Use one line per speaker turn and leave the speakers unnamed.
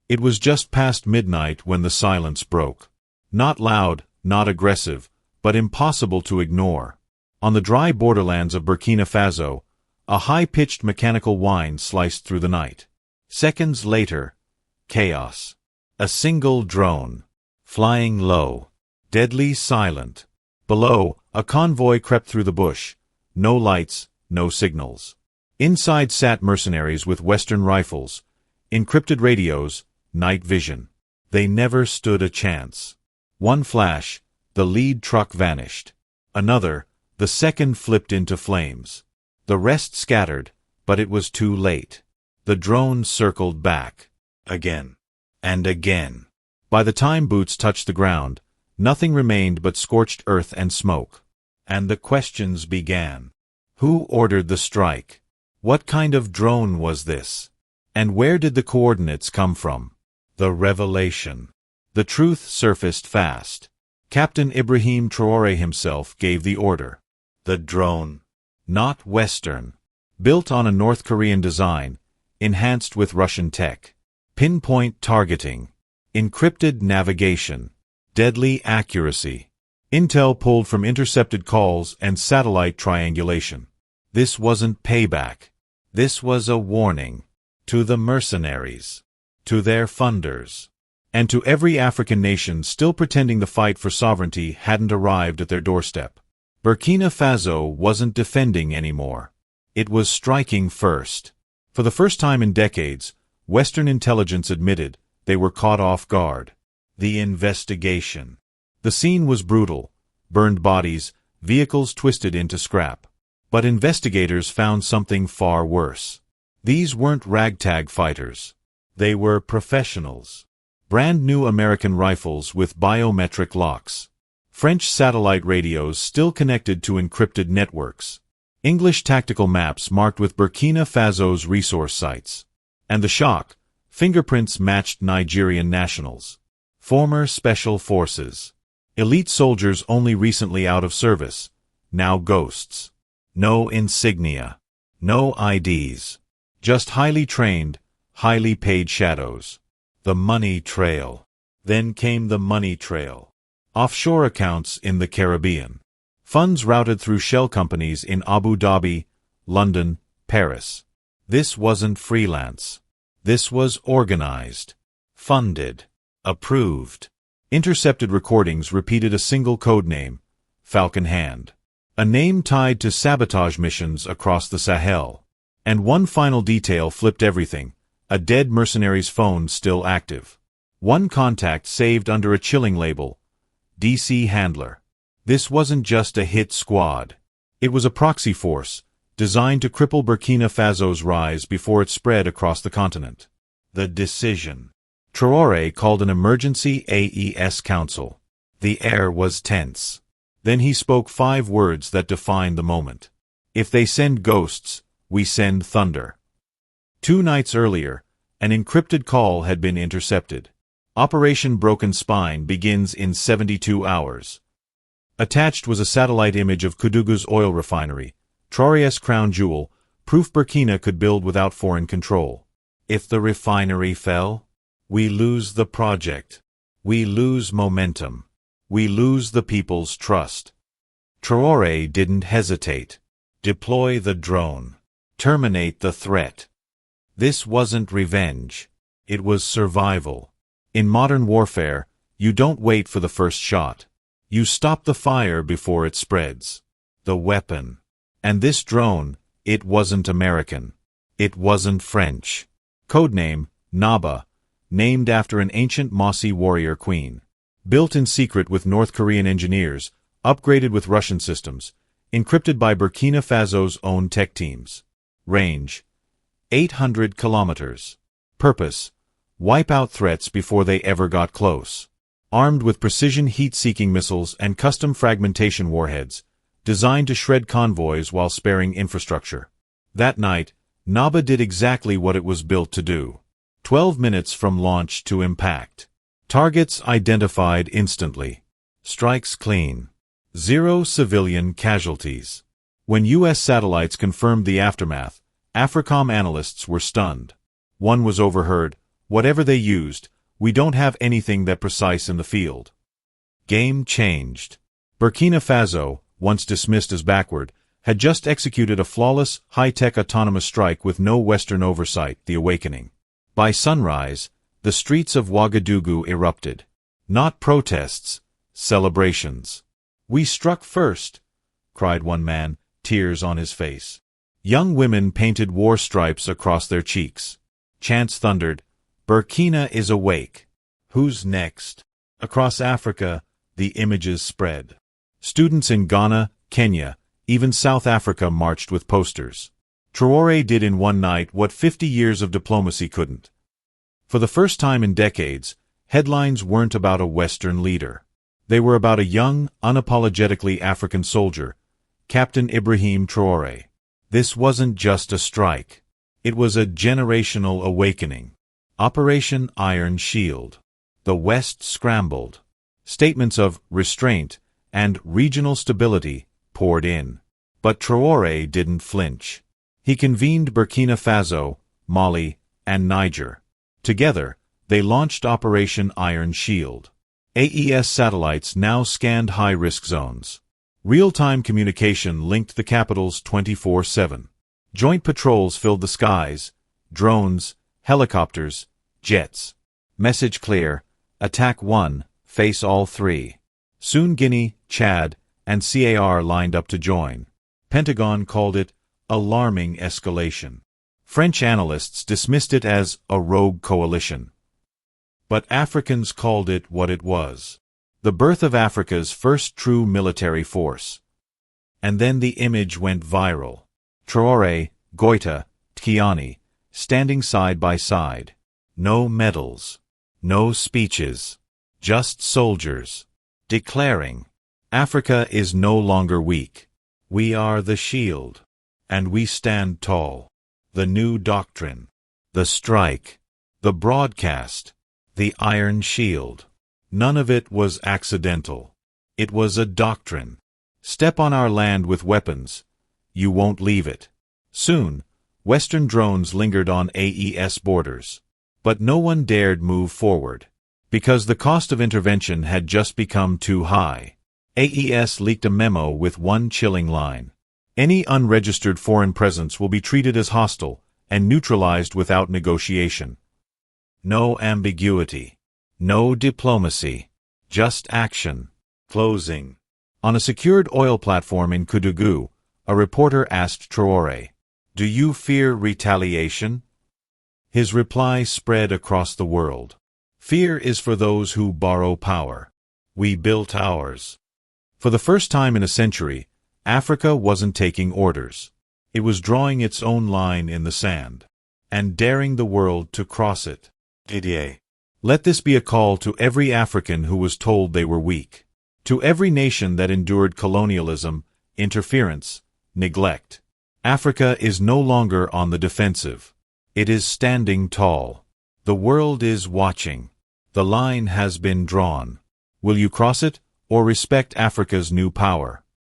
It was just past midnight when the silence broke. Not loud, not aggressive, but impossible to ignore. On the dry borderlands of Burkina Faso, a high-pitched mechanical whine sliced through the night. Seconds later, chaos. A single drone, flying low, deadly silent. Below, a convoy crept through the bush. No lights, no signals. Inside sat mercenaries with Western rifles, encrypted radios, night vision. They never stood a chance. One flash, the lead truck vanished. Another, the second flipped into flames. The rest scattered, but it was too late. The drone circled back. Again. And again. By the time boots touched the ground, nothing remained but scorched earth and smoke. And the questions began. Who ordered the strike? What kind of drone was this? And where did the coordinates come from? The revelation. The truth surfaced fast. Captain Ibrahim Traoré himself gave the order. The drone. Not Western. Built on a North Korean design, enhanced with Russian tech. Pinpoint targeting. Encrypted navigation. Deadly accuracy. Intel pulled from intercepted calls and satellite triangulation. This wasn't payback. This was a warning. To the mercenaries. To their funders. And to every African nation still pretending the fight for sovereignty hadn't arrived at their doorstep. Burkina Faso wasn't defending anymore. It was striking first. For the first time in decades, Western intelligence admitted they were caught off guard. The investigation. The scene was brutal. Burned bodies, vehicles twisted into scrap. But investigators found something far worse. These weren't ragtag fighters. They were professionals. Brand new American rifles with biometric locks. French satellite radios still connected to encrypted networks. English tactical maps marked with Burkina Faso's resource sites. And the shock, fingerprints matched Nigerian nationals. Former special forces. Elite soldiers only recently out of service. Now ghosts. No insignia. No IDs. Just highly trained, highly paid shadows. The money trail. Then came the money trail. Offshore accounts in the Caribbean. Funds routed through shell companies in Abu Dhabi, London, Paris. This wasn't freelance. This was organized. Funded. Approved. Intercepted recordings repeated a single code name, Falcon Hand. A name tied to sabotage missions across the Sahel. And one final detail flipped everything. A dead mercenary's phone still active. One contact saved under a chilling label. DC Handler. This wasn't just a hit squad. It was a proxy force, designed to cripple Burkina Faso's rise before it spread across the continent. The decision. Traoré called an emergency AES council. The air was tense. Then he spoke 5 words that defined the moment. If they send ghosts, we send thunder. 2 nights earlier, an encrypted call had been intercepted. Operation Broken Spine begins in 72 hours. Attached was a satellite image of Koudougou's oil refinery, Traoré's crown jewel, proof Burkina could build without foreign control. If the refinery fell, we lose the project. We lose momentum. We lose the people's trust. Traoré didn't hesitate. Deploy the drone. Terminate the threat. This wasn't revenge. It was survival. In modern warfare, you don't wait for the first shot. You stop the fire before it spreads. The weapon. And this drone, it wasn't American. It wasn't French. Codename, Naba, named after an ancient Mossi warrior queen. Built in secret with North Korean engineers, upgraded with Russian systems, encrypted by Burkina Faso's own tech teams. Range, 800 kilometers. Purpose, wipe out threats before they ever got close. Armed with precision heat-seeking missiles and custom fragmentation warheads, designed to shred convoys while sparing infrastructure. That night, Naba did exactly what it was built to do. 12 minutes from launch to impact. Targets identified instantly. Strikes clean. 0 civilian casualties. When U.S. satellites confirmed the aftermath, AFRICOM analysts were stunned. One was overheard, Whatever they used, we don't have anything that precise in the field. Game changed. Burkina Faso, once dismissed as backward, had just executed a flawless, high-tech autonomous strike with no Western oversight, the awakening. By sunrise, the streets of Ouagadougou erupted. Not protests, celebrations. "We struck first," cried one man, tears on his face. Young women painted war stripes across their cheeks. Chants thundered, "Burkina is awake. Who's next?" Across Africa, the images spread. Students in Ghana, Kenya, even South Africa marched with posters. Traoré did in one night what 50 years of diplomacy couldn't. For the first time in decades, headlines weren't about a Western leader. They were about a young, unapologetically African soldier, Captain Ibrahim Traoré. This wasn't just a strike. It was a generational awakening. Operation Iron Shield. The West scrambled. Statements of restraint and regional stability poured in. But Traoré didn't flinch. He convened Burkina Faso, Mali, and Niger. Together, they launched Operation Iron Shield. AES satellites now scanned high-risk zones. Real-time communication linked the capitals 24/7. Joint patrols filled the skies, drones, helicopters, jets. Message clear, attack 1, face all 3. Soon Guinea, Chad, and CAR lined up to join. Pentagon called it alarming escalation. French analysts dismissed it as a rogue coalition. But Africans called it what it was. The birth of Africa's first true military force. And then the image went viral. Traoré, Goita, Tchiani, standing side by side. No medals. No speeches. Just soldiers. Declaring, "Africa is no longer weak. We are the shield. And we stand tall." The new doctrine. The strike. The broadcast. The Iron Shield. None of it was accidental. It was a doctrine. Step on our land with weapons. You won't leave it. Soon, Western drones lingered on AES borders. But no one dared move forward. Because the cost of intervention had just become too high. AES leaked a memo with one chilling line. Any unregistered foreign presence will be treated as hostile and neutralized without negotiation. No ambiguity. No diplomacy. Just action. Closing. On a secured oil platform in Ouagadougou, a reporter asked Traoré, "Do you fear retaliation?" His reply spread across the world. "Fear is for those who borrow power. We built ours." For the first time in a century, Africa wasn't taking orders. It was drawing its own line in the sand. And daring the world to cross it. Didier. Let this be a call to every African who was told they were weak. To every nation that endured colonialism, interference, neglect. Africa is no longer on the defensive. It is standing tall. The world is watching. The line has been drawn. Will you cross it, or respect Africa's new power?